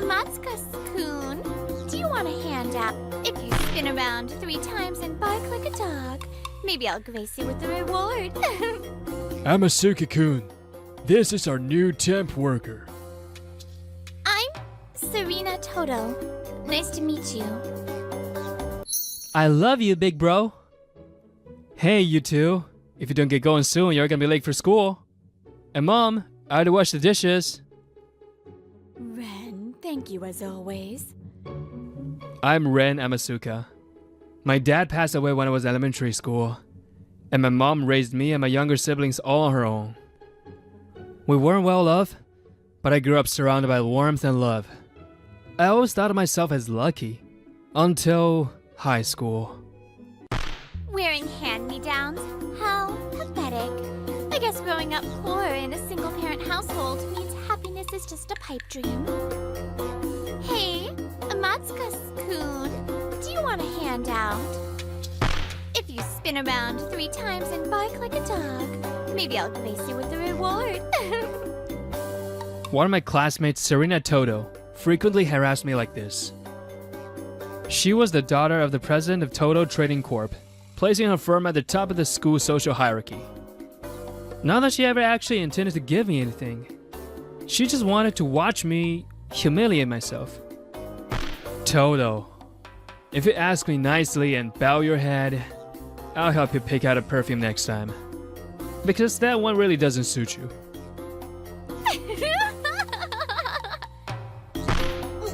Amatsuka-kun, do you want a handout? If you spin around 3 times and bark like a dog, maybe I'll grace you with the reward. Amasuka-kun, this is our new temp worker. I'm Serena Toto. Nice to meet you. I love you, big bro. Hey, you two. If you don't get going soon, you're gonna be late for school. And Mom, I had to wash the dishes. Ren, thank you as always. I'm Ren Amasuka. My dad passed away when I was in elementary school, and my mom raised me and my younger siblings all on her own. We weren't well off, but I grew up surrounded by warmth and love. I always thought of myself as lucky, until high school. Wearing hand-me-downs? How pathetic. I guess growing up poor in a single-parent household means happiness is just a pipe dream. Hey, Amatsuka-kun, do you want a handout? If you spin around 3 times and bark like a dog, maybe I'll grace you with the reward. One of my classmates, Serena Toto, frequently harassed me like this. She was the daughter of the president of Toto Trading Corp, placing her firm at the top of the school social hierarchy. Not that she ever actually intended to give me anything. She just wanted to watch me humiliate myself. Toto, if you ask me nicely and bow your head, I'll help you pick out a perfume next time. Because that one really doesn't suit you.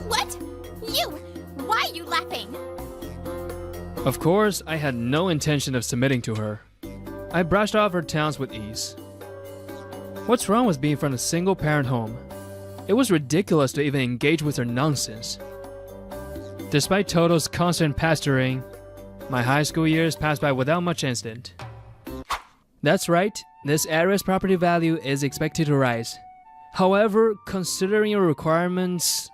What? You? Why are you laughing? Of course, I had no intention of submitting to her. I brushed off her talents with ease. What's wrong with being from a single-parent home? It was ridiculous to even engage with her nonsense. Despite Toto's constant pestering, my high school years passed by without much incident. That's right, this area's property value is expected to rise. However, considering your requirements...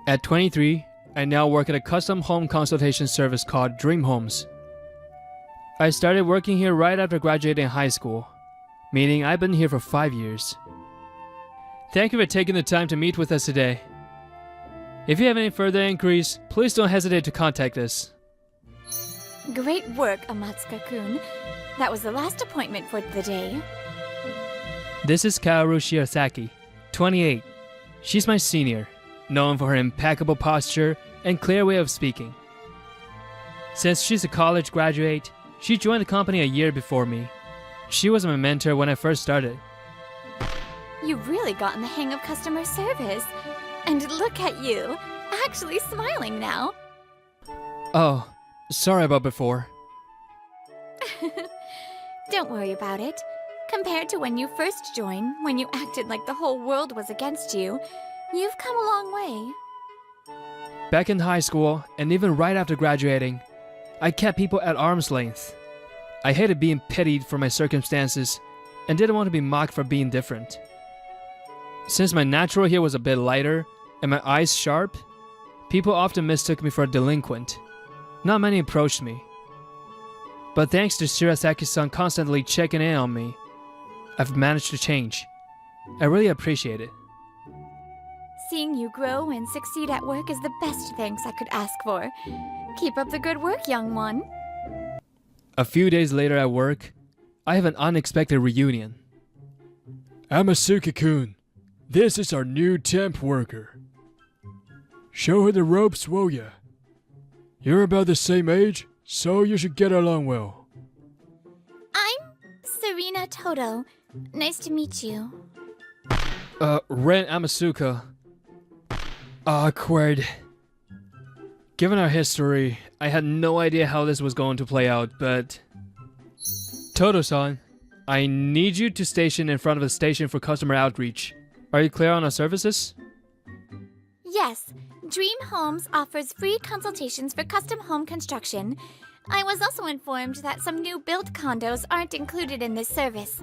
At 23, I now work at a custom home consultation service called Dream Homes. I started working here right after graduating high school, meaning I've been here for 5 years. Thank you for taking the time to meet with us today. If you have any further inquiries, please don't hesitate to contact us. Great work, Amatsuka-kun. That was the last appointment for the day. This is Kaoru Shiosaki, 28. She's my senior, known for her impeccable posture and clear way of speaking. Since she's a college graduate, she joined the company a year before me. She was my mentor when I first started. You've really gotten the hang of customer service. And look at you, actually smiling now. Oh, sorry about before. Don't worry about it. Compared to when you first joined, when you acted like the whole world was against you, you've come a long way. Back in high school, and even right after graduating, I kept people at arm's length. I hated being pitied for my circumstances, and didn't want to be mocked for being different. Since my natural hair was a bit lighter, and my eyes sharp, people often mistook me for a delinquent. Not many approached me. But thanks to Shirasaki-san constantly checking in on me, I've managed to change. I really appreciate it. Seeing you grow and succeed at work is the best thanks I could ask for. Keep up the good work, young one. A few days later at work, I have an unexpected reunion. Amasuka-kun, this is our new temp worker. Show her the ropes, will ya? You're about the same age, so you should get along well. I'm Serena Toto. Nice to meet you. Ren Amasuka. Awkward. Given our history, I had no idea how this was going to play out, but... Toto-san, I need you to station in front of the station for customer outreach. Are you clear on our services? Yes, Dream Homes offers free consultations for custom home construction. I was also informed that some new built condos aren't included in this service.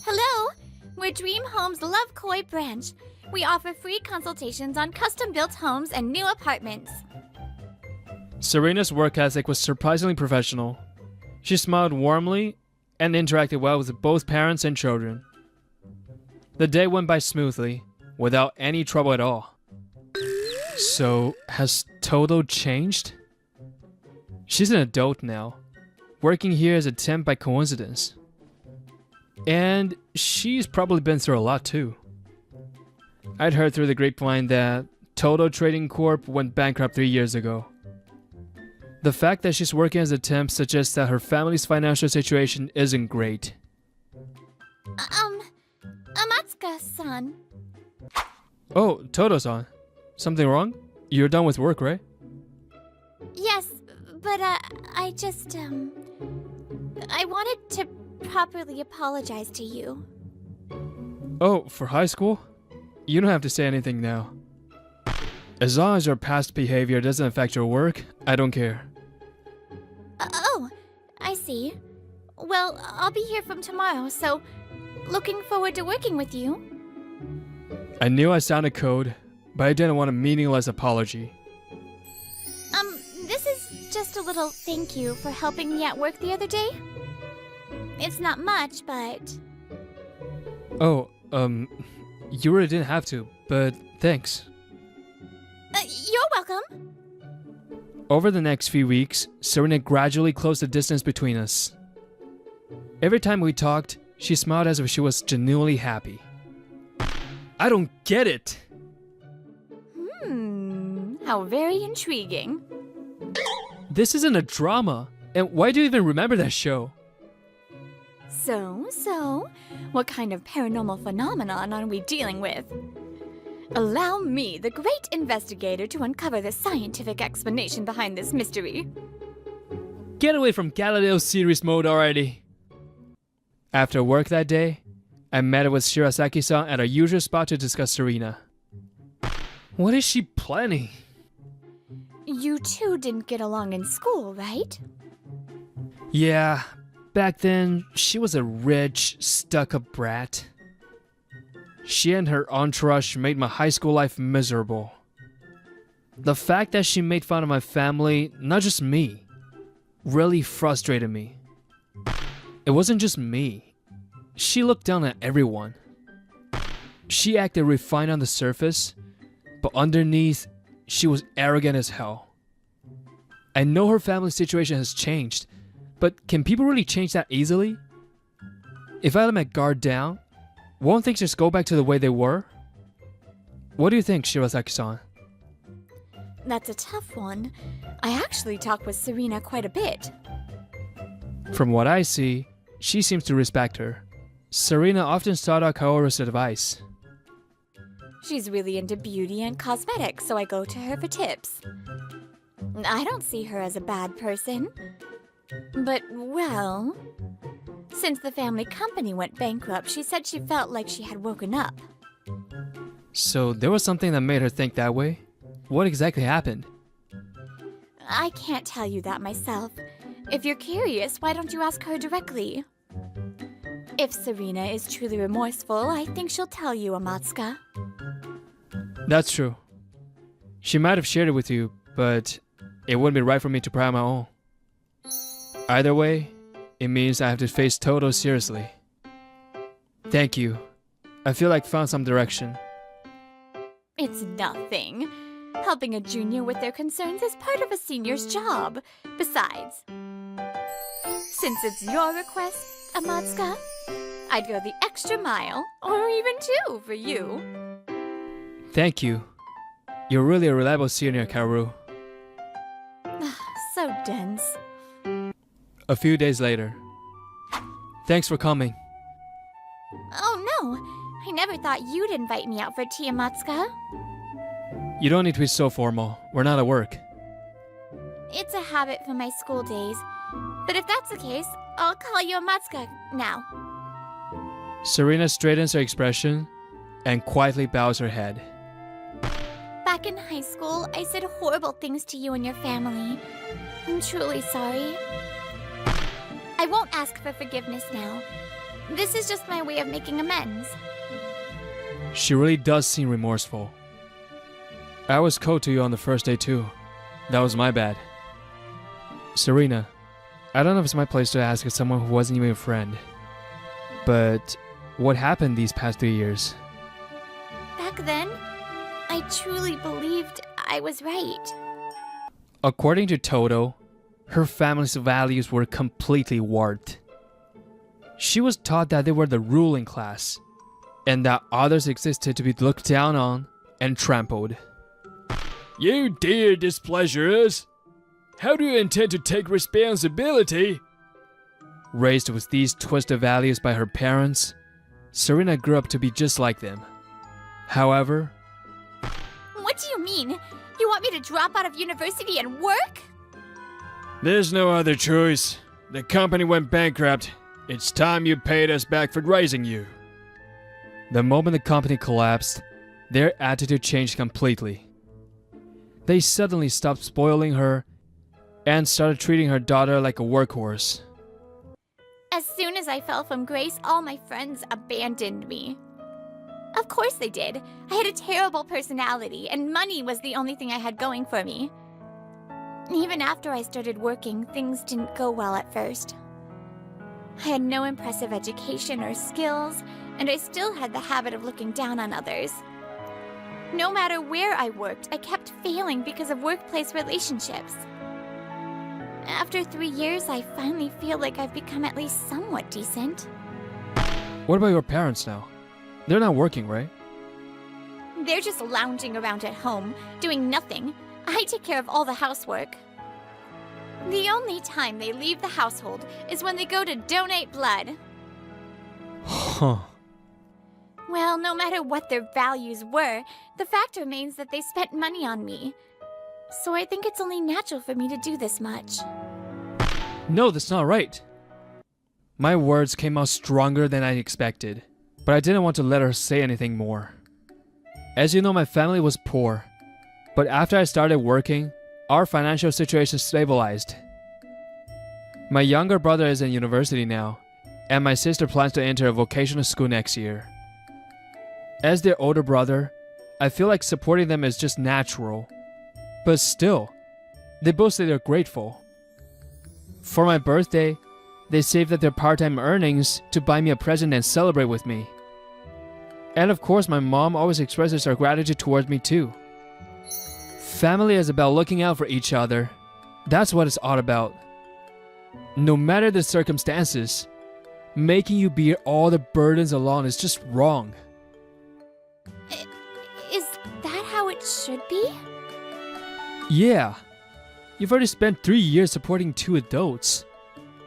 Hello, we're Dream Homes Love Koi branch. We offer free consultations on custom-built homes and new apartments. Serena's work ethic was surprisingly professional. She smiled warmly and interacted well with both parents and children. The day went by smoothly, without any trouble at all. So, has Toto changed? She's an adult now, working here as a temp by coincidence. And she's probably been through a lot too. I'd heard through the grapevine that Toto Trading Corp went bankrupt 3 years ago. The fact that she's working as a temp suggests that her family's financial situation isn't great. Amatsuka-san. Oh, Toto-san. Something wrong? You're done with work, right? Yes, but I just, I wanted to properly apologize to you. Oh, for high school? You don't have to say anything now. As long as your past behavior doesn't affect your work, I don't care. Oh, I see. Well, I'll be here from tomorrow, so looking forward to working with you. I knew I sounded code, but I didn't want a meaningless apology. This is just a little thank you for helping me at work the other day. It's not much, but... Oh, you really didn't have to, but thanks. You're welcome. Over the next few weeks, Serena gradually closed the distance between us. Every time we talked, she smiled as if she was genuinely happy. I don't get it! How very intriguing. This isn't a drama, and why do you even remember that show? So, what kind of paranormal phenomenon are we dealing with? Allow me, the great investigator, to uncover the scientific explanation behind this mystery. Get away from Galileo series mode already. After work that day, I met with Shirasaki-san at our usual spot to discuss Serena. What is she planning? You two didn't get along in school, right? Yeah, back then, she was a rich, stuck-up brat. She and her entourage made my high school life miserable. The fact that she made fun of my family, not just me, really frustrated me. It wasn't just me. She looked down at everyone. She acted refined on the surface, but underneath, she was arrogant as hell. I know her family situation has changed, but can people really change that easily? If I let my guard down, won't things just go back to the way they were? What do you think, Shirasaki-san? That's a tough one. I actually talk with Serena quite a bit. From what I see, she seems to respect her. Serena often sought out Kaoru's advice. She's really into beauty and cosmetics, so I go to her for tips. I don't see her as a bad person. But, well, since the family company went bankrupt, she said she felt like she had woken up. So there was something that made her think that way? What exactly happened? I can't tell you that myself. If you're curious, why don't you ask her directly? If Serena is truly remorseful, I think she'll tell you, Amatsuka. That's true. She might have shared it with you, but it wouldn't be right for me to pry on my own. Either way, it means I have to face Toto seriously. Thank you. I feel like I found some direction. It's nothing. Helping a junior with their concerns is part of a senior's job. Besides, since it's your request, Amatsuka, I'd go the extra mile, or even two, for you. Thank you. You're really a reliable senior, Kaoru. So dense. A few days later. Thanks for coming. Oh no, I never thought you'd invite me out for tea, Amatsuka. You don't need to be so formal. We're not at work. It's a habit from my school days. But if that's the case, I'll call you Amatsuka now. Serena straightens her expression and quietly bows her head. Back in high school, I said horrible things to you and your family. I'm truly sorry. I won't ask for forgiveness now. This is just my way of making amends. She really does seem remorseful. I was cold to you on the first day too. That was my bad. Serena, I don't know if it's my place to ask as someone who wasn't even a friend. But what happened these past 3 years? Back back then, I truly believed I was right. According to Toto, her family's values were completely warped. She was taught that they were the ruling class, and that others existed to be looked down on and trampled. You dear displeasures! How do you intend to take responsibility? Raised with these twisted values by her parents, Serena grew up to be just like them. However, What do you mean? You want me to drop out of university and work? There's no other choice. The company went bankrupt. It's time you paid us back for raising you. the moment the company collapsed, their attitude changed completely. They suddenly stopped spoiling her and started treating her daughter like a workhorse. As soon as I fell from grace, all my friends abandoned me. Of course they did. I had a terrible personality, and money was the only thing I had going for me. Even after I started working, things didn't go well at first. I had no impressive education or skills, and I still had the habit of looking down on others. No matter where I worked, I kept failing because of workplace relationships. After 3 years, I finally feel like I've become at least somewhat decent. What about your parents now? They're not working, right? They're just lounging around at home, doing nothing. I take care of all the housework. The only time they leave the household is when they go to donate blood. Huh. Well, no matter what their values were, the fact remains that they spent money on me. So I think it's only natural for me to do this much. No, that's not right. My words came out stronger than I expected, but I didn't want to let her say anything more. As you know, my family was poor, but after I started working, our financial situation stabilized. My younger brother is in university now, and my sister plans to enter a vocational school next year. As their older brother, I feel like supporting them is just natural. But still, they both say they're grateful. For my birthday, they saved up their part-time earnings to buy me a present and celebrate with me. And of course, my mom always expresses her gratitude towards me too. Family is about looking out for each other. That's what it's all about. No matter the circumstances, making you bear all the burdens alone is just wrong. Is that how it should be? Yeah, you've already spent 3 years supporting 2 adults.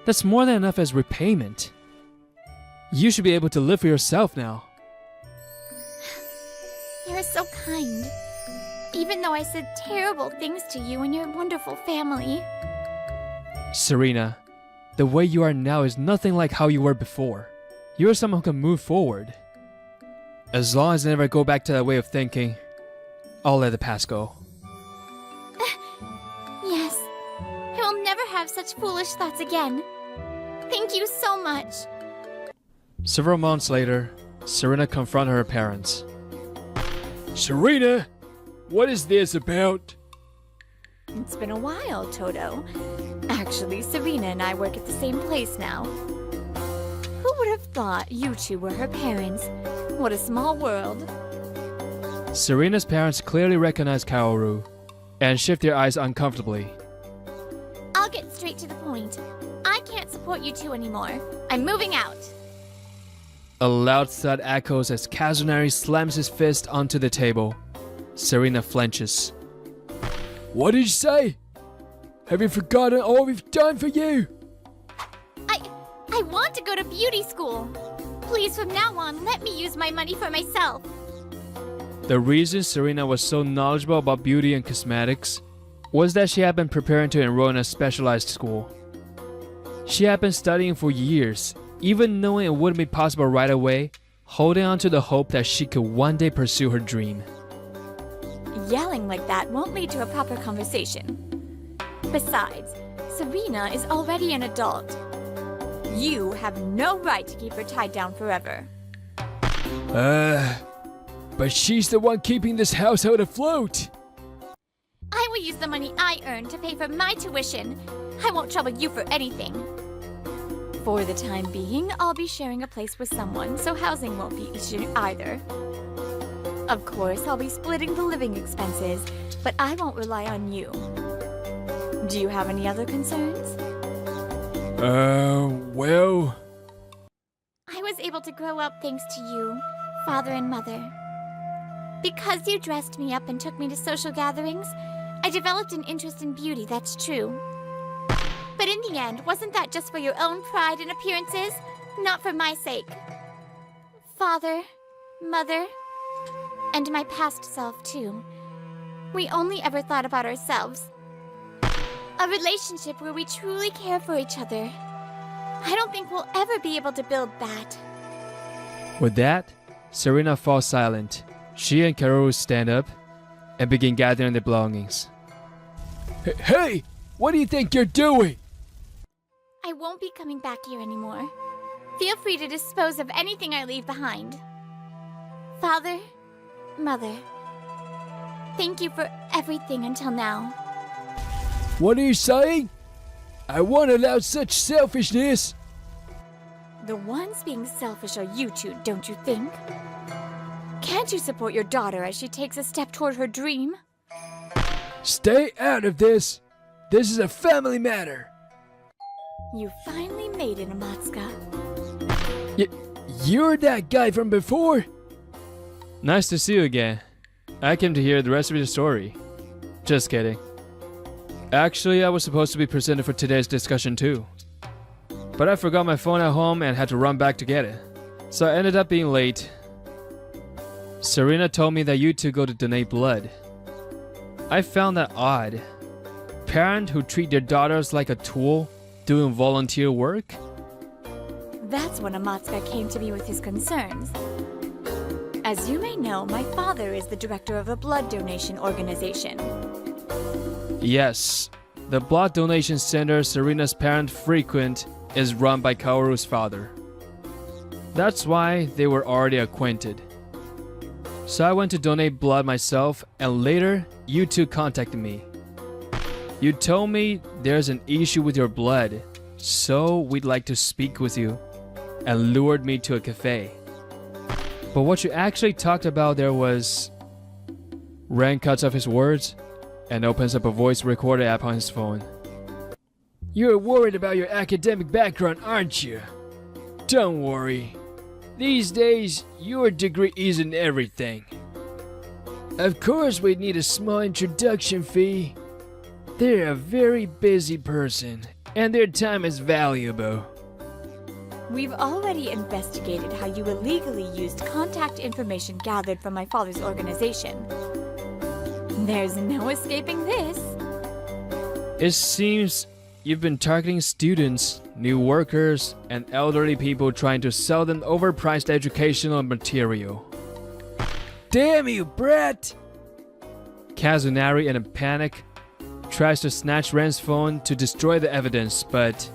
That's more than enough as repayment. You should be able to live for yourself now. You're so kind. Even though I said terrible things to you and your wonderful family. Serena, the way you are now is nothing like how you were before. You are someone who can move forward. As long as I never go back to that way of thinking, I'll let the past go. Yes, I will never have such foolish thoughts again. Thank you so much. Several months later, Serena confronted her parents. Serena, what is this about? It's been a while, Toto. Actually, Serena and I work at the same place now. Who would have thought you two were her parents? What a small world. Serena's parents clearly recognized Kaoru and shift their eyes uncomfortably. I'll get straight to the point. I can't support you two anymore. I'm moving out. A loud thud echoes as Kazunari slams his fist onto the table. Serena flinches. What did you say? Have you forgotten all we've done for you? I want to go to beauty school. Please, from now on, let me use my money for myself. The reason Serena was so knowledgeable about beauty and cosmetics was that she had been preparing to enroll in a specialized school. She had been studying for years, even knowing it wouldn't be possible right away, holding on to the hope that she could one day pursue her dream. Yelling like that won't lead to a proper conversation. Besides, Serena is already an adult. You have no right to keep her tied down forever. But she's the one keeping this household afloat. I will use the money I earn to pay for my tuition. I won't trouble you for anything. For the time being, I'll be sharing a place with someone, so housing won't be an issue either. Of course, I'll be splitting the living expenses, but I won't rely on you. Do you have any other concerns? Well... I was able to grow up thanks to you, father and mother. Because you dressed me up and took me to social gatherings, I developed an interest in beauty, that's true. But in the end, wasn't that just for your own pride and appearances? Not for my sake. Father, mother, and my past self, too. We only ever thought about ourselves. A relationship where we truly care for each other. I don't think we'll ever be able to build that. With that, Serena falls silent. She and Kaoru stand up and begin gathering their belongings. Hey! What do you think you're doing? I won't be coming back here anymore. Feel free to dispose of anything I leave behind. Father, mother, thank you for everything until now. What are you saying? I won't allow such selfishness. The ones being selfish are you two, don't you think? Can't you support your daughter as she takes a step toward her dream? Stay out of this. This is a family matter. You finally made it, Amatsuka. You're that guy from before? Nice to see you again. I came to hear the rest of your story. Just kidding. Actually, I was supposed to be presented for today's discussion too. But I forgot my phone at home and had to run back to get it. So I ended up being late. Serena told me that you two go to donate blood. I found that odd. Parents who treat their daughters like a tool doing volunteer work? That's when Amatsuka came to me with his concerns. As you may know, my father is the director of a blood donation organization. Yes, the blood donation center Serena's parents frequent is run by Kaoru's father. That's why they were already acquainted. So I went to donate blood myself, and later, you two contacted me. You told me there's an issue with your blood, so we'd like to speak with you, and lured me to a cafe. But what you actually talked about there was... Ren cuts off his words and opens up a voice recorder app on his phone. You're worried about your academic background, aren't you? Don't worry. These days, your degree isn't everything. Of course, we'd need a small introduction fee. They're a very busy person, and their time is valuable. We've already investigated how you illegally used contact information gathered from my father's organization. There's no escaping this. It seems you've been targeting students, new workers, and elderly people trying to sell them overpriced educational material. Damn you, brat! Kazunari, in a panic, tries to snatch Ren's phone to destroy the evidence, but...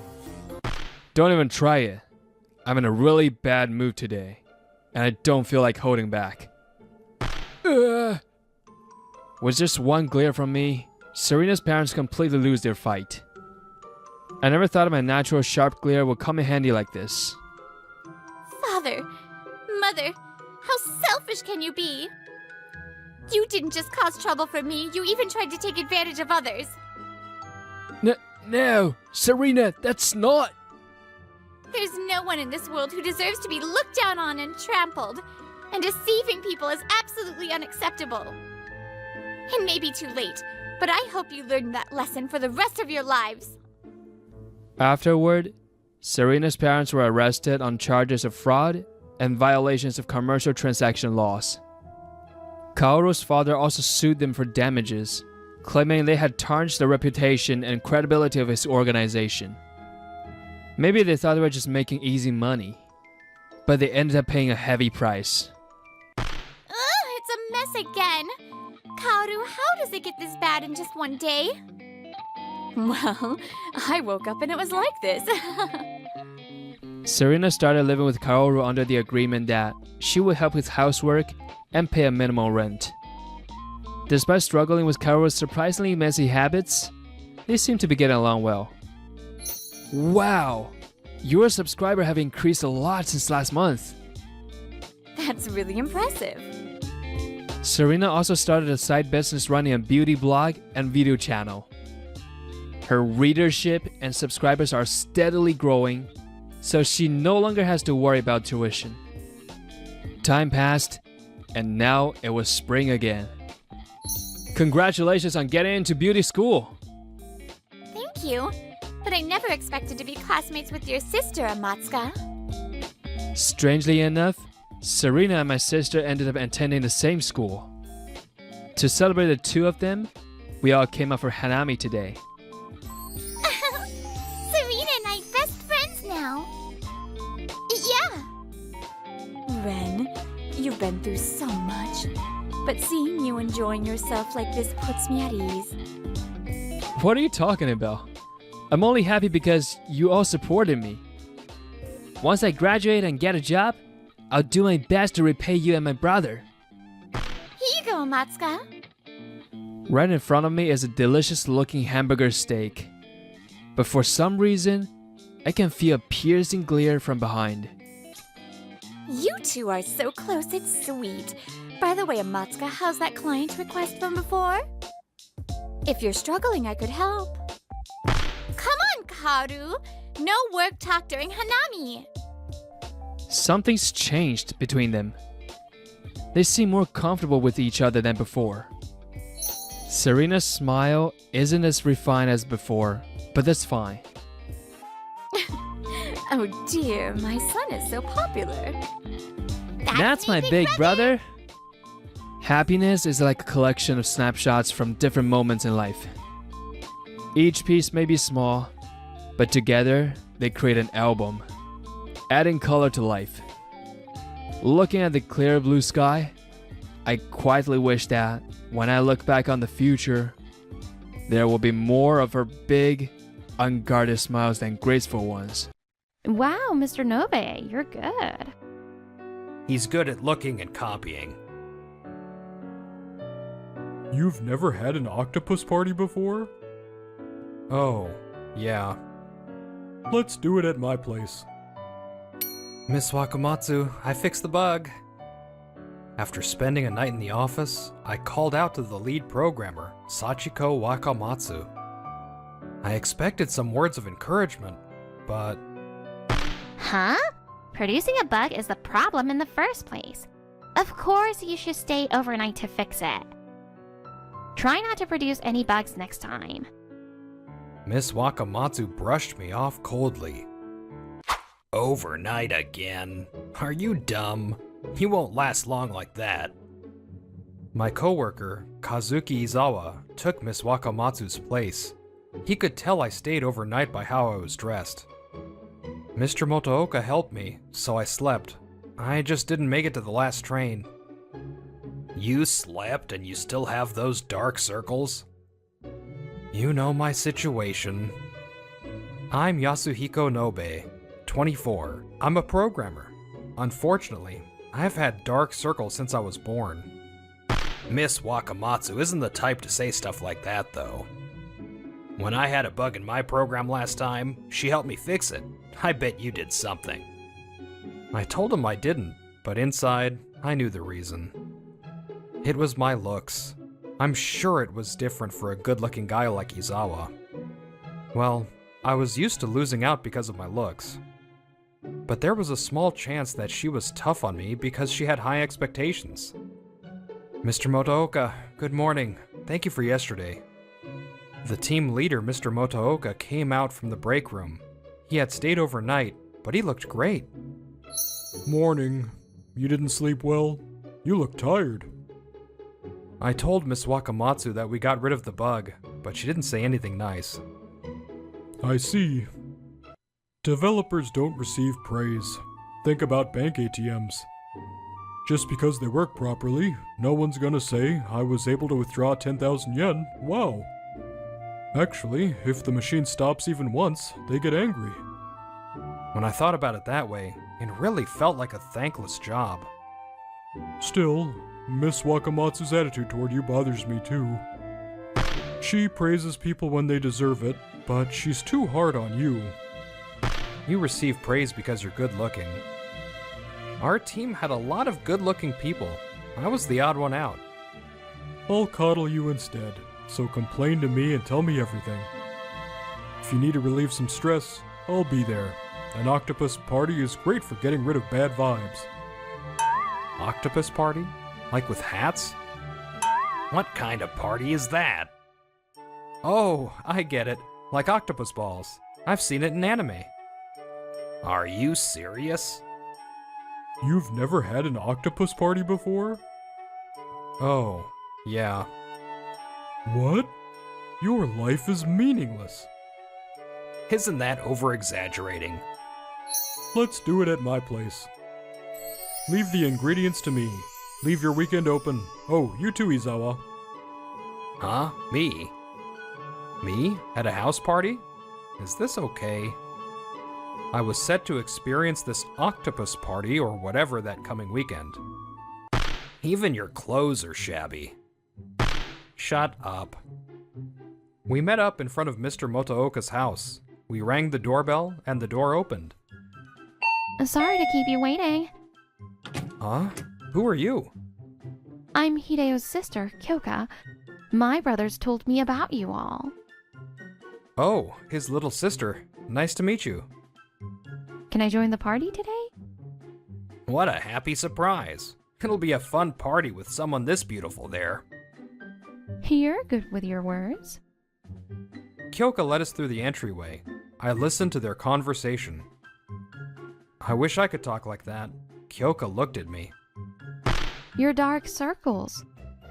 Don't even try it. I'm in a really bad mood today, and I don't feel like holding back. With just one glare from me, Serena's parents completely lose their fight. I never thought my natural sharp glare would come in handy like this. Father, mother, how selfish can you be? You didn't just cause trouble for me, you even tried to take advantage of others. No, Serena, that's not... There's no one in this world who deserves to be looked down on and trampled. And deceiving people is absolutely unacceptable. It may be too late, but I hope you learn that lesson for the rest of your lives. Afterward, Serena's parents were arrested on charges of fraud and violations of commercial transaction laws. Kaoru's father also sued them for damages, claiming they had tarnished the reputation and credibility of his organization. Maybe they thought they were just making easy money, but they ended up paying a heavy price. It's a mess again. Kaoru, how does it get this bad in just one day? Well, I woke up and it was like this. Serena started living with Kaoru under the agreement that she would help with housework and pay a minimal rent. Despite struggling with Kaoru's surprisingly messy habits, they seemed to be getting along well. Wow! Your subscribers have increased a lot since last month. That's really impressive. Serena also started a side business running a beauty blog and video channel. Her readership and subscribers are steadily growing, so she no longer has to worry about tuition. Time passed, and now it was spring again. Congratulations on getting into beauty school! Thank you, but I never expected to be classmates with your sister, Amatsuka. Strangely enough, Serena and my sister ended up attending the same school. To celebrate the two of them, we all came out for Hanami today. Serena and I best friends now. Yeah. Ren, you've been through so much, but seeing you enjoying yourself like this puts me at ease. What are you talking about? I'm only happy because you all supported me. Once I graduate and get a job, I'll do my best to repay you and my brother. Here you go, Amatsuka. Right in front of me is a delicious looking hamburger steak. But for some reason, I can feel a piercing glare from behind. You two are so close, it's sweet. By the way, Amatsuka, how's that client request from before? If you're struggling, I could help. Come on, Karu! No work talk during Hanami! Something's changed between them. They seem more comfortable with each other than before. Serena's smile isn't as refined as before, but that's fine. Oh dear, my son is so popular. That's my big brother. Happiness is like a collection of snapshots from different moments in life. Each piece may be small, but together they create an album, adding color to life. Looking at the clear blue sky, I quietly wish that when I look back on the future, there will be more of her big, unguarded smiles than graceful ones. Wow, Mr. Nobe, you're good. He's good at looking and copying. You've never had an octopus party before? Oh, yeah. Let's do it at my place. Miss Wakamatsu, I fixed the bug. After spending a night in the office, I called out to the lead programmer, Sachiko Wakamatsu. I expected some words of encouragement, but... Huh? Producing a bug is the problem in the first place. Of course you should stay overnight to fix it. Try not to produce any bugs next time. Miss Wakamatsu brushed me off coldly. Overnight again? Are you dumb? You won't last long like that. My coworker, Kazuki Izawa, took Miss Wakamatsu's place. He could tell I stayed overnight by how I was dressed. Mr. Motooka helped me, so I slept. I just didn't make it to the last train. You slept and you still have those dark circles? You know my situation. I'm Yasuhiko Nobe, 24. I'm a programmer. Unfortunately, I've had dark circles since I was born. Miss Wakamatsu isn't the type to say stuff like that, though. When I had a bug in my program last time, she helped me fix it. I bet you did something. I told him I didn't, but inside, I knew the reason. It was my looks. I'm sure it was different for a good-looking guy like Izawa. Well, I was used to losing out because of my looks. But there was a small chance that she was tough on me because she had high expectations. Mr. Motooka, good morning. Thank you for yesterday. The team leader, Mr. Motooka, came out from the break room. He had stayed overnight, but he looked great. Morning. You didn't sleep well? You look tired. I told Miss Wakamatsu that we got rid of the bug, but she didn't say anything nice. I see. Developers don't receive praise. Think about bank ATMs. Just because they work properly, no one's gonna say, I was able to withdraw 10,000 yen, wow. Actually, if the machine stops even once, they get angry. When I thought about it that way, it really felt like a thankless job. Still, Miss Wakamatsu's attitude toward you bothers me too. She praises people when they deserve it, but she's too hard on you. You receive praise because you're good looking. Our team had a lot of good looking people. I was the odd one out. I'll coddle you instead, so complain to me and tell me everything. If you need to relieve some stress, I'll be there. An octopus party is great for getting rid of bad vibes. Octopus party? Like with hats? What kind of party is that? Oh, I get it. Like octopus balls. I've seen it in anime. Are you serious? You've never had an octopus party before? Oh, yeah. What? Your life is meaningless. Isn't that over-exaggerating? Let's do it at my place. Leave the ingredients to me. Leave your weekend open. Oh, you too, Izawa. Huh? Me? Me? At a house party? Is this okay? I was set to experience this octopus party or whatever that coming weekend. Even your clothes are shabby. Shut up. We met up in front of Mr. Motooka's house. We rang the doorbell and the door opened. Sorry to keep you waiting. Huh? Who are you? I'm Hideo's sister, Kyoka. My brothers told me about you all. Oh, his little sister. Nice to meet you. Can I join the party today? What a happy surprise. It'll be a fun party with someone this beautiful there. You're good with your words. Kyoka led us through the entryway. I listened to their conversation. I wish I could talk like that. Kyoka looked at me. Your dark circles.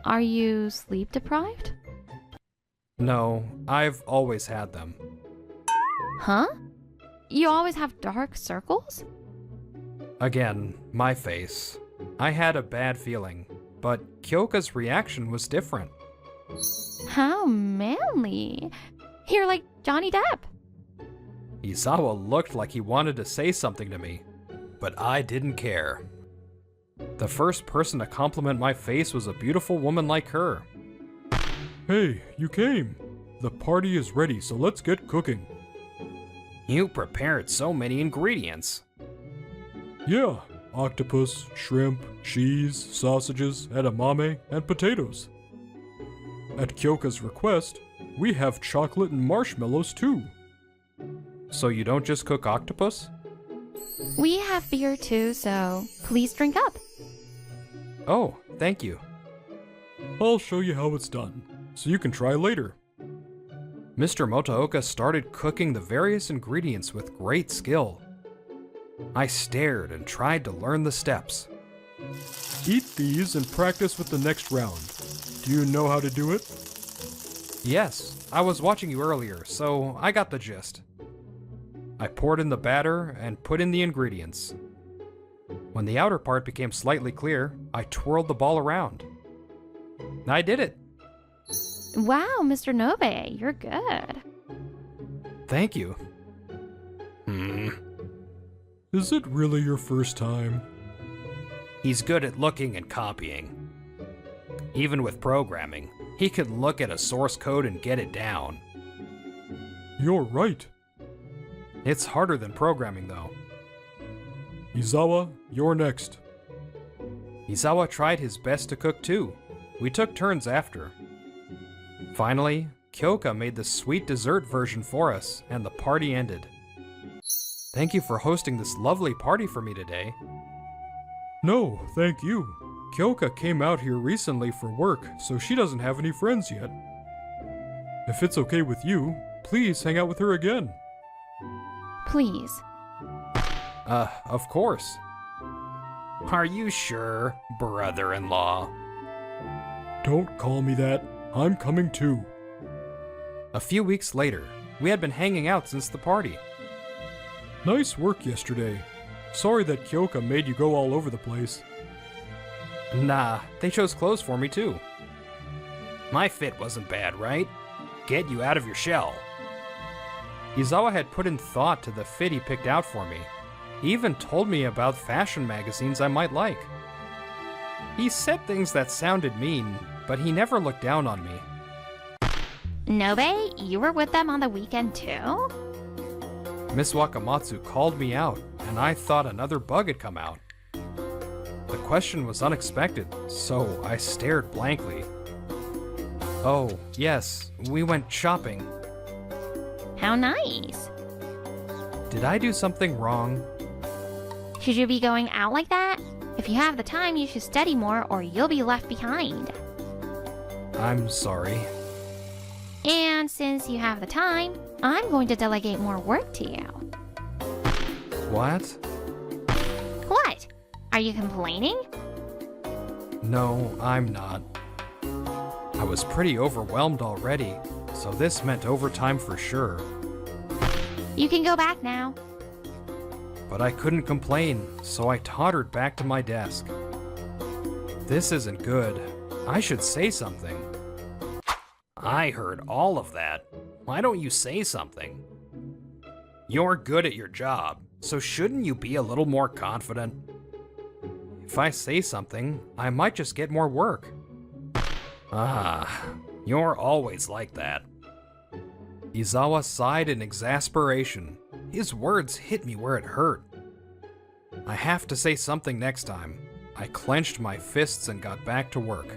Are you sleep deprived? No, I've always had them. Huh? You always have dark circles? Again, my face. I had a bad feeling, but Kyoka's reaction was different. How manly. You're like Johnny Depp. Izawa looked like he wanted to say something to me, but I didn't care. The first person to compliment my face was a beautiful woman like her. Hey, you came. The party is ready, so let's get cooking. You prepared so many ingredients. Yeah, octopus, shrimp, cheese, sausages, edamame, and potatoes. At Kyoka's request, we have chocolate and marshmallows too. So you don't just cook octopus? We have beer too, so please drink up. Oh, thank you. I'll show you how it's done, so you can try later. Mr. Motooka started cooking the various ingredients with great skill. I stared and tried to learn the steps. Eat these and practice with the next round. Do you know how to do it? Yes, I was watching you earlier, so I got the gist. I poured in the batter and put in the ingredients. When the outer part became slightly clear, I twirled the ball around. I did it. Wow, Mr. Nobe, you're good. Thank you. Is it really your first time? He's good at looking and copying. Even with programming, he can look at a source code and get it down. You're right. It's harder than programming, though. Izawa, you're next. Izawa tried his best to cook too. We took turns after. Finally, Kyoka made the sweet dessert version for us, and the party ended. Thank you for hosting this lovely party for me today. No, thank you. Kyoka came out here recently for work, so she doesn't have any friends yet. If it's okay with you, please hang out with her again. Please. Of course. Are you sure, brother-in-law? Don't call me that. I'm coming too. A few weeks later, we had been hanging out since the party. Nice work yesterday. Sorry that Kyoka made you go all over the place. Nah, they chose clothes for me too. My fit wasn't bad, right? Get you out of your shell. Izawa had put in thought to the fit he picked out for me. He even told me about fashion magazines I might like. He said things that sounded mean, but he never looked down on me. Nobe, you were with them on the weekend too? Miss Wakamatsu called me out, and I thought another bug had come out. The question was unexpected, so I stared blankly. Oh, yes, we went shopping. How nice. Did I do something wrong? Should you be going out like that? If you have the time, you should study more or you'll be left behind. I'm sorry. And since you have the time, I'm going to delegate more work to you. What? What? Are you complaining? No, I'm not. I was pretty overwhelmed already, so this meant overtime for sure. You can go back now. But I couldn't complain, so I tottered back to my desk. This isn't good. I should say something. I heard all of that. Why don't you say something? You're good at your job, so shouldn't you be a little more confident? If I say something, I might just get more work. Ah, you're always like that. Izawa sighed in exasperation. His words hit me where it hurt. I have to say something next time. I clenched my fists and got back to work.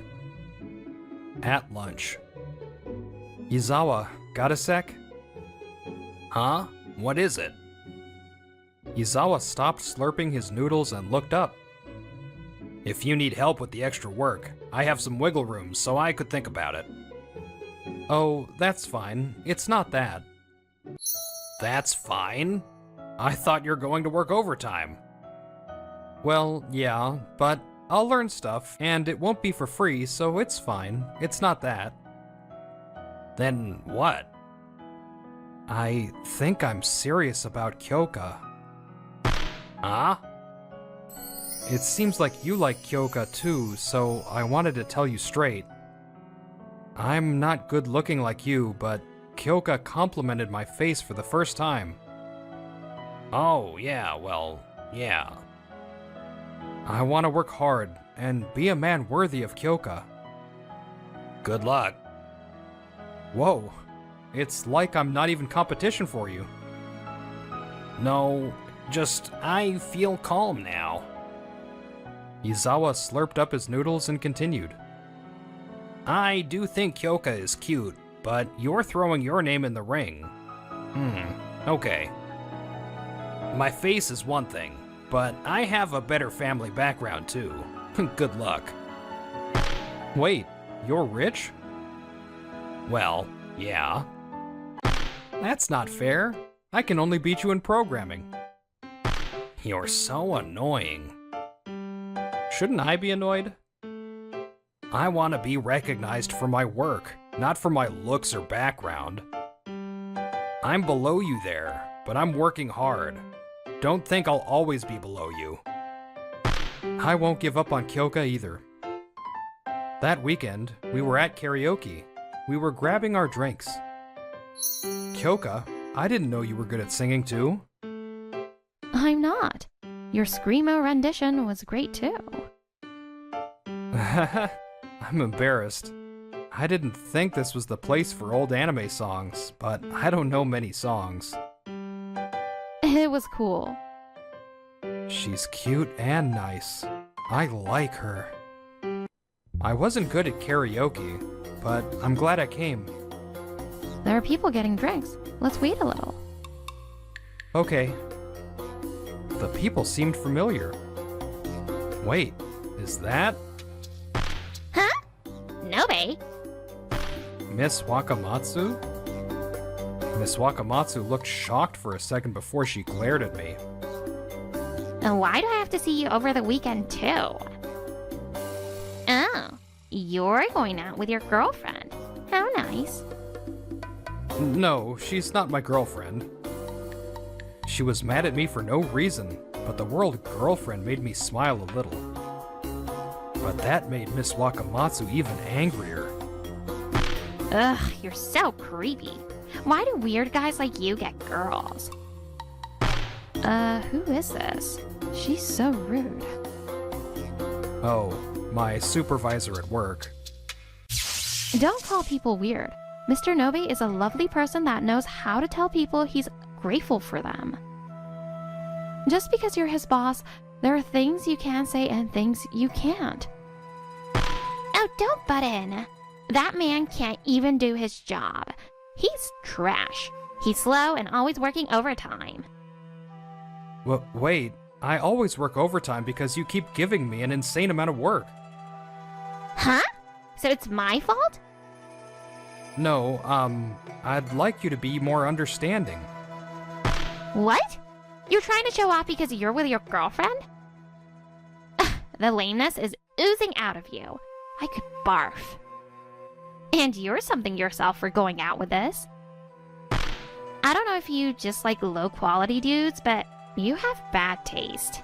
At lunch. Izawa, got a sec? Huh? What is it? Izawa stopped slurping his noodles and looked up. If you need help with the extra work, I have some wiggle room, so I could think about it. Oh, that's fine. It's not that. That's fine? I thought you're going to work overtime. Well, yeah, but I'll learn stuff, and it won't be for free, so it's fine. It's not that. Then what? I think I'm serious about Kyoka. Huh? It seems like you like Kyoka too, so I wanted to tell you straight. I'm not good looking like you, but Kyoka complimented my face for the first time. Oh, yeah, well, yeah. I want to work hard and be a man worthy of Kyoka. Good luck. Whoa, it's like I'm not even competition for you. No, just I feel calm now. Izawa slurped up his noodles and continued. I do think Kyoka is cute, but you're throwing your name in the ring. Okay. My face is one thing, but I have a better family background too. Good luck. Wait, you're rich? Well, yeah. That's not fair. I can only beat you in programming. You're so annoying. Shouldn't I be annoyed? I want to be recognized for my work, not for my looks or background. I'm below you there, but I'm working hard. Don't think I'll always be below you. I won't give up on Kyoka either. That weekend, we were at karaoke. We were grabbing our drinks. Kyoka, I didn't know you were good at singing too. I'm not. Your Screamo rendition was great too. I'm embarrassed. I didn't think this was the place for old anime songs, but I don't know many songs. It was cool. She's cute and nice. I like her. I wasn't good at karaoke, but I'm glad I came. There are people getting drinks. Let's wait a little. Okay. The people seemed familiar. Wait, is that Huh? Nobe? Miss Wakamatsu? Miss Wakamatsu looked shocked for a second before she glared at me. And why do I have to see you over the weekend too? Oh, you're going out with your girlfriend. How nice. No, she's not my girlfriend. She was mad at me for no reason, but the word girlfriend made me smile a little. But that made Miss Wakamatsu even angrier. Ugh, you're so creepy. Why do weird guys like you get girls? Who is this? She's so rude. Oh, my supervisor at work. Don't call people weird. Mr. Nobe is a lovely person that knows how to tell people he's grateful for them. Just because you're his boss, there are things you can say and things you can't. Oh, don't butt in. That man can't even do his job. He's trash. He's slow and always working overtime. Wait, I always work overtime because you keep giving me an insane amount of work. Huh? So it's my fault? No, I'd like you to be more understanding. What? You're trying to show off because you're with your girlfriend? The lameness is oozing out of you. I could barf. And you're something yourself for going out with this. I don't know if you just like low-quality dudes, but you have bad taste.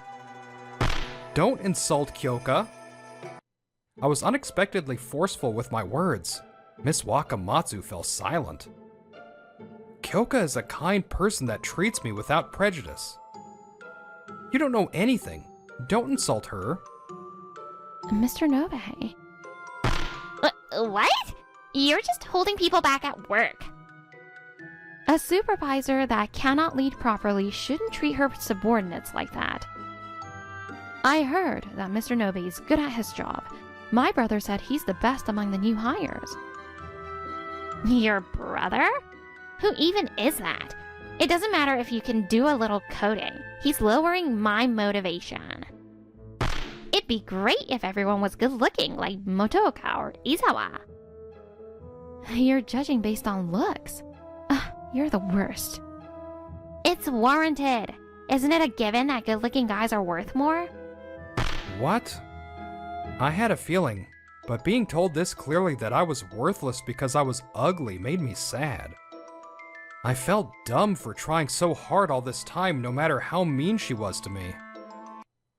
Don't insult Kyoka. I was unexpectedly forceful with my words. Miss Wakamatsu fell silent. Kyoka is a kind person that treats me without prejudice. You don't know anything. Don't insult her. Mr. Nobe. What? You're just holding people back at work. A supervisor that cannot lead properly shouldn't treat her subordinates like that. I heard that Mr. Nobe is good at his job. My brother said he's the best among the new hires. Your brother? Who even is that? It doesn't matter if you can do a little coding. He's lowering my motivation. It'd be great if everyone was good looking like Motooka or Izawa. You're judging based on looks. You're the worst. It's warranted. Isn't it a given that good looking guys are worth more? What? I had a feeling, but being told this clearly that I was worthless because I was ugly made me sad. I felt dumb for trying so hard all this time, no matter how mean she was to me.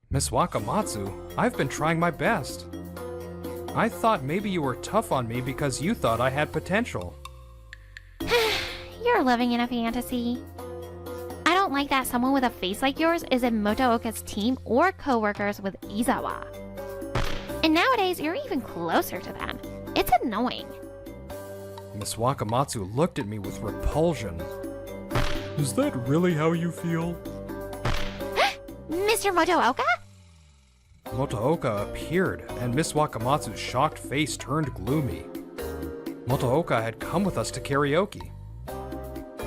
Miss Wakamatsu, I've been trying my best. I thought maybe you were tough on me because you thought I had potential. You're living in a fantasy. I don't like that someone with a face like yours is in Motooka's team or coworkers with Izawa. And nowadays, you're even closer to them. It's annoying. Miss Wakamatsu looked at me with repulsion. Is that really how you feel? Mr. Motooka? Motooka appeared, and Miss Wakamatsu's shocked face turned gloomy. Motooka had come with us to karaoke.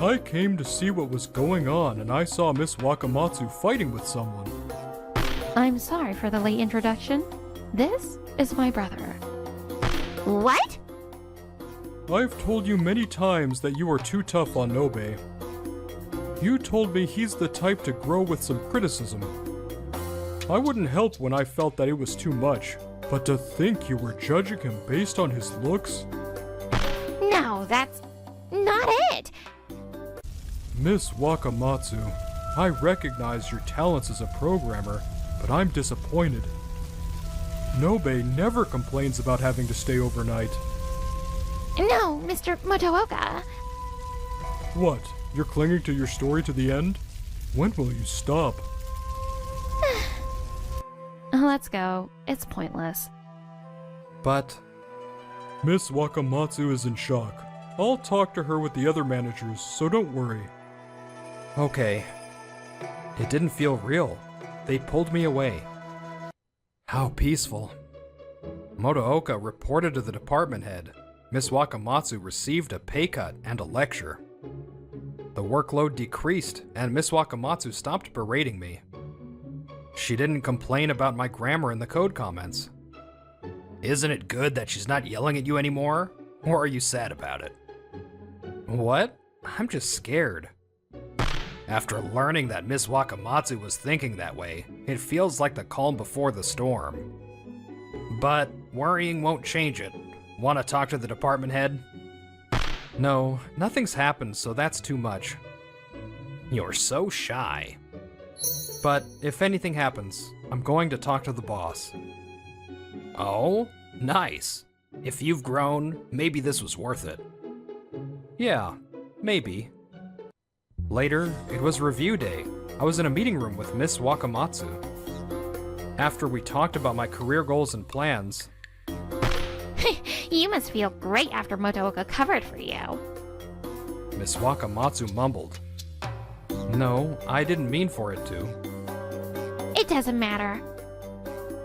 I came to see what was going on, and I saw Miss Wakamatsu fighting with someone. I'm sorry for the late introduction. This is my brother. What? I've told you many times that you are too tough on Nobe. You told me he's the type to grow with some criticism. I wouldn't help when I felt that it was too much, but to think you were judging him based on his looks? No, that's not it. Miss Wakamatsu, I recognize your talents as a programmer, but I'm disappointed. Nobe never complains about having to stay overnight. No, Mr. Motooka. What? You're clinging to your story to the end? When will you stop? Let's go. It's pointless. But Miss Wakamatsu is in shock. I'll talk to her with the other managers, so don't worry. okay. It didn't feel real. They pulled me away. How peaceful. Motooka reported to the department head. Miss Wakamatsu received a pay cut and a lecture. The workload decreased, and Miss Wakamatsu stopped berating me. She didn't complain about my grammar in the code comments. Isn't it good that she's not yelling at you anymore? Or are you sad about it? What? I'm just scared. After learning that Miss Wakamatsu was thinking that way, it feels like the calm before the storm. But worrying won't change it. Want to talk to the department head? No, nothing's happened, so that's too much. You're so shy. But if anything happens, I'm going to talk to the boss. Oh, nice. If you've grown, maybe this was worth it. Yeah, maybe. Later, it was review day. I was in a meeting room with Miss Wakamatsu. After we talked about my career goals and plans, You must feel great after Motooka covered for you. Miss Wakamatsu mumbled. No, I didn't mean for it to. It doesn't matter.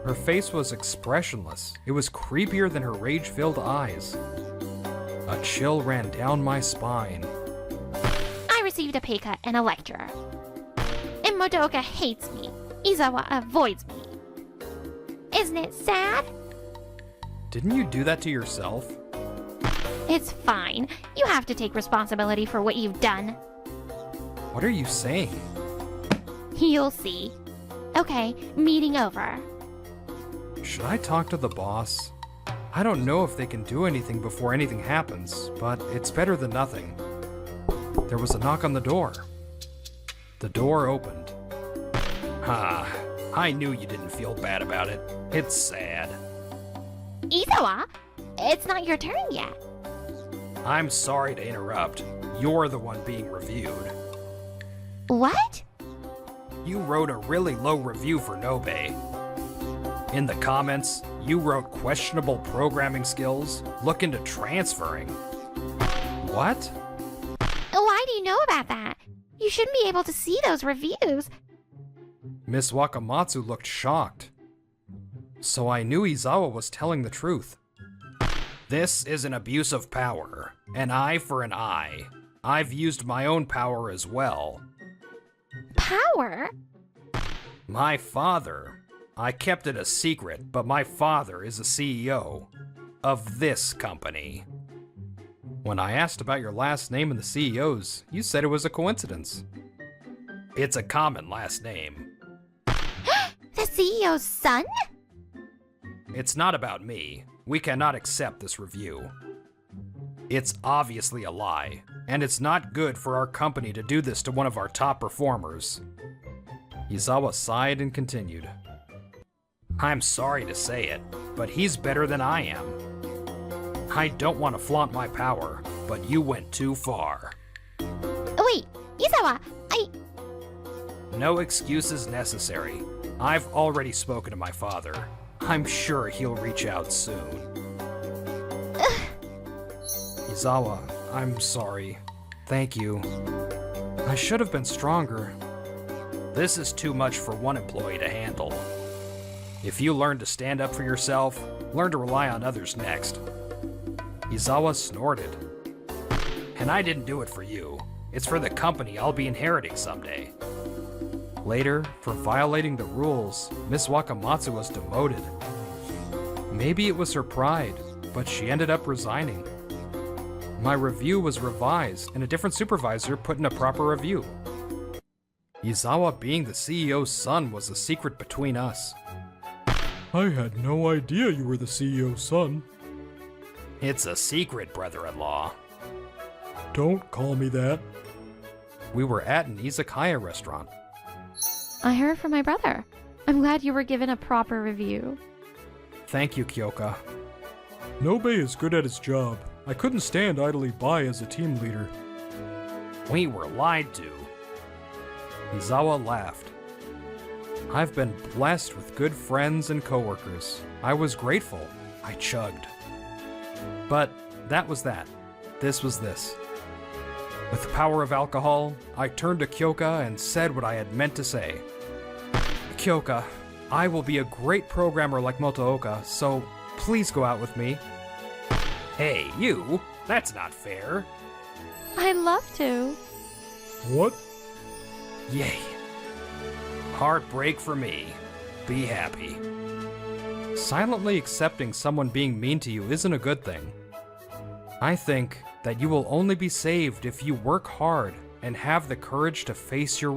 Her face was expressionless. It was creepier than her rage-filled eyes. A chill ran down my spine. I received a pay cut and a lecture. And Madoka hates me. Izawa avoids me. Isn't it sad? Didn't you do that to yourself? It's fine. You have to take responsibility for what you've done. What are you saying? You'll see. Okay, meeting over. Should I talk to the boss? I don't know if they can do anything before anything happens, but it's better than nothing. There was a knock on the door. The door opened. I knew you didn't feel bad about it. It's sad. Izawa, it's not your turn yet. I'm sorry to interrupt. You're the one being reviewed. What? You wrote a really low review for Nobe. In the comments, you wrote questionable programming skills, look into transferring. What? Why do you know about that? You shouldn't be able to see those reviews. Miss Wakamatsu looked shocked. So I knew Izawa was telling the truth. This is an abuse of power. An eye for an eye. I've used my own power as well. Power? My father. I kept it a secret, but my father is the CEO of this company. When I asked about your last name and the CEO's, you said it was a coincidence. It's a common last name. The CEO's son? It's not about me. We cannot accept this review. It's obviously a lie, and it's not good for our company to do this to one of our top performers. Izawa sighed and continued. I'm sorry to say it, but he's better than I am. I don't want to flaunt my power, but you went too far. Wait, Izawa, No excuses necessary. I've already spoken to my father. I'm sure he'll reach out soon. Izawa, I'm sorry. Thank you. I should have been stronger. This is too much for one employee to handle. If you learn to stand up for yourself, learn to rely on others next. Izawa snorted. And I didn't do it for you. It's for the company I'll be inheriting someday. Later, for violating the rules, Miss Wakamatsu was demoted. Maybe it was her pride, but she ended up resigning. My review was revised, and a different supervisor put in a proper review. Izawa being the CEO's son was a secret between us. I had no idea you were the CEO's son. It's a secret, brother-in-law. Don't call me that. We were at an izakaya restaurant. I heard from my brother. I'm glad you were given a proper review. Thank you, Kyoka. Nobe is good at his job. I couldn't stand idly by as a team leader. We were lied to. Izawa laughed. I've been blessed with good friends and coworkers. I was grateful. I chugged. But that was that. This was this. With the power of alcohol, I turned to Kyoka and said what I had meant to say. Kyoka, I will be a great programmer like Motooka, so please go out with me. Hey, you! That's not fair. I'd love to. What? Yay. Heartbreak for me. Be happy. Silently accepting someone being mean to you isn't a good thing. I think that you will only be saved if you work hard and have the courage to face your